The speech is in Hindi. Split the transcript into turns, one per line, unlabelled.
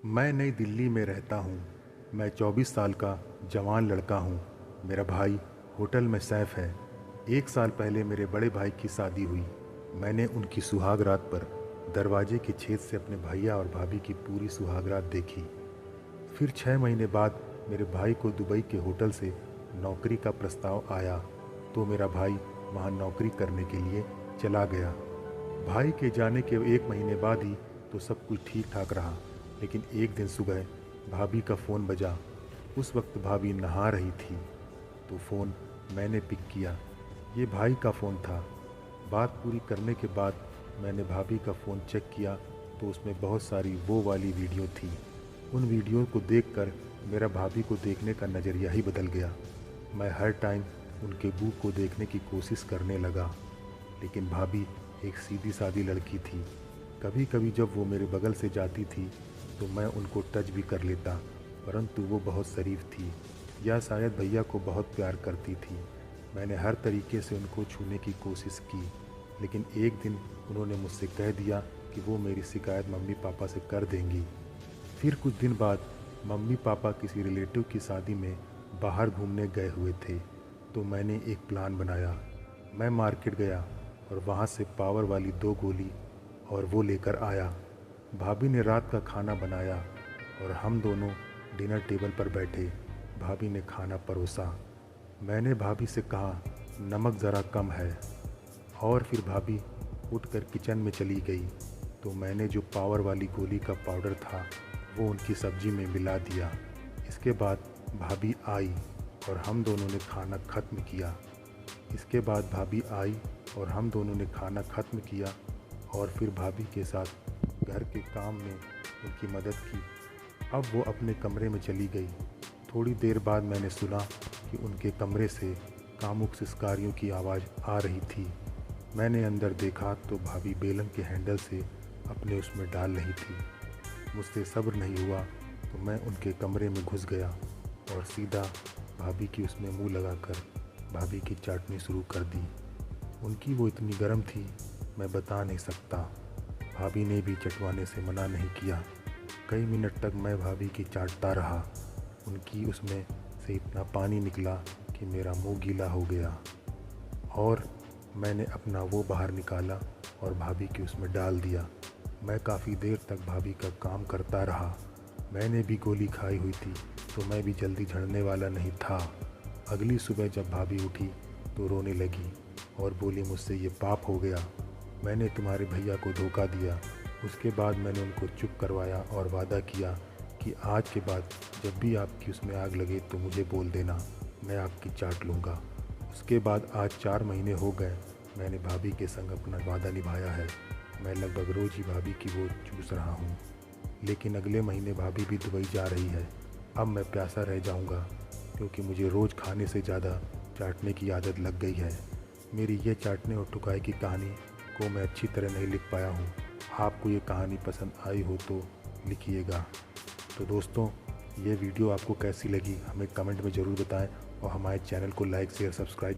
मैं नई दिल्ली में रहता हूँ। मैं 24 साल का जवान लड़का हूँ। मेरा भाई होटल में सैफ है। 1 साल पहले मेरे बड़े भाई की शादी हुई। मैंने उनकी सुहाग रात पर दरवाजे के छेद से अपने भैया और भाभी की पूरी सुहाग रात देखी। फिर 6 महीने बाद मेरे भाई को दुबई के होटल से नौकरी का प्रस्ताव आया तो मेरा भाई वहाँ नौकरी करने के लिए चला गया। भाई के जाने के 1 महीने बाद ही तो सब कुछ ठीक ठाक रहा, लेकिन एक दिन सुबह भाभी का फ़ोन बजा। उस वक्त भाभी नहा रही थी तो फ़ोन मैंने पिक किया। ये भाई का फ़ोन था। बात पूरी करने के बाद मैंने भाभी का फ़ोन चेक किया तो उसमें बहुत सारी वो वाली वीडियो थी। उन वीडियो को देखकर मेरा भाभी को देखने का नज़रिया ही बदल गया। मैं हर टाइम उनके मुँह को देखने की कोशिश करने लगा, लेकिन भाभी एक सीधी सादी लड़की थी। कभी कभी जब वो मेरे बगल से जाती थी तो मैं उनको टच भी कर लेता, परंतु वो बहुत शरीफ थी या शायद भैया को बहुत प्यार करती थी। मैंने हर तरीके से उनको छूने की कोशिश की, लेकिन एक दिन उन्होंने मुझसे कह दिया कि वो मेरी शिकायत मम्मी पापा से कर देंगी। फिर कुछ दिन बाद मम्मी पापा किसी रिलेटिव की शादी में बाहर घूमने गए हुए थे तो मैंने एक प्लान बनाया। मैं मार्केट गया और वहाँ से पावर वाली 2 गोली और वो लेकर आया। भाभी ने रात का खाना बनाया और हम दोनों डिनर टेबल पर बैठे। भाभी ने खाना परोसा। मैंने भाभी से कहा नमक ज़रा कम है, और फिर भाभी उठकर किचन में चली गई तो मैंने जो पावर वाली गोली का पाउडर था वो उनकी सब्ज़ी में मिला दिया। इसके बाद भाभी आई और हम दोनों ने खाना ख़त्म किया। इसके बाद भाभी आई और हम दोनों ने खाना ख़त्म किया और फिर भाभी के साथ घर के काम में उनकी मदद की। अब वो अपने कमरे में चली गई। थोड़ी देर बाद मैंने सुना कि उनके कमरे से कामुक सिसकारियों की आवाज़ आ रही थी। मैंने अंदर देखा तो भाभी बेलन के हैंडल से अपने उसमें डाल रही थी। मुझसे सब्र नहीं हुआ तो मैं उनके कमरे में घुस गया और सीधा भाभी की उसमें मुंह लगाकर भाभी की चाटनी शुरू कर दी। उनकी वो इतनी गर्म थी मैं बता नहीं सकता। भाभी ने भी चटवाने से मना नहीं किया। कई मिनट तक मैं भाभी की चाटता रहा। उनकी उसमें से इतना पानी निकला कि मेरा मुंह गीला हो गया और मैंने अपना वो बाहर निकाला और भाभी की उसमें डाल दिया। मैं काफ़ी देर तक भाभी का काम करता रहा। मैंने भी गोली खाई हुई थी तो मैं भी जल्दी झड़ने वाला नहीं था। अगली सुबह जब भाभी उठी तो रोने लगी और बोली मुझसे ये पाप हो गया, मैंने तुम्हारे भैया को धोखा दिया। उसके बाद मैंने उनको चुप करवाया और वादा किया कि आज के बाद जब भी आपकी उसमें आग लगे तो मुझे बोल देना, मैं आपकी चाट लूँगा। उसके बाद आज 4 महीने हो गए मैंने भाभी के संग अपना वादा निभाया है। मैं लगभग रोज़ ही भाभी की वो चूस रहा हूँ, लेकिन अगले महीने भाभी भी दुबई जा रही है। अब मैं प्यासा रह जाऊँगा क्योंकि मुझे रोज़ खाने से ज़्यादा चाटने की आदत लग गई है। मेरी ये चाटने और टुकाई की कहानी को मैं अच्छी तरह नहीं लिख पाया हूँ। आपको ये कहानी पसंद आई हो तो लिखिएगा। तो दोस्तों, ये वीडियो आपको कैसी लगी हमें कमेंट में ज़रूर बताएं और हमारे चैनल को लाइक शेयर सब्सक्राइब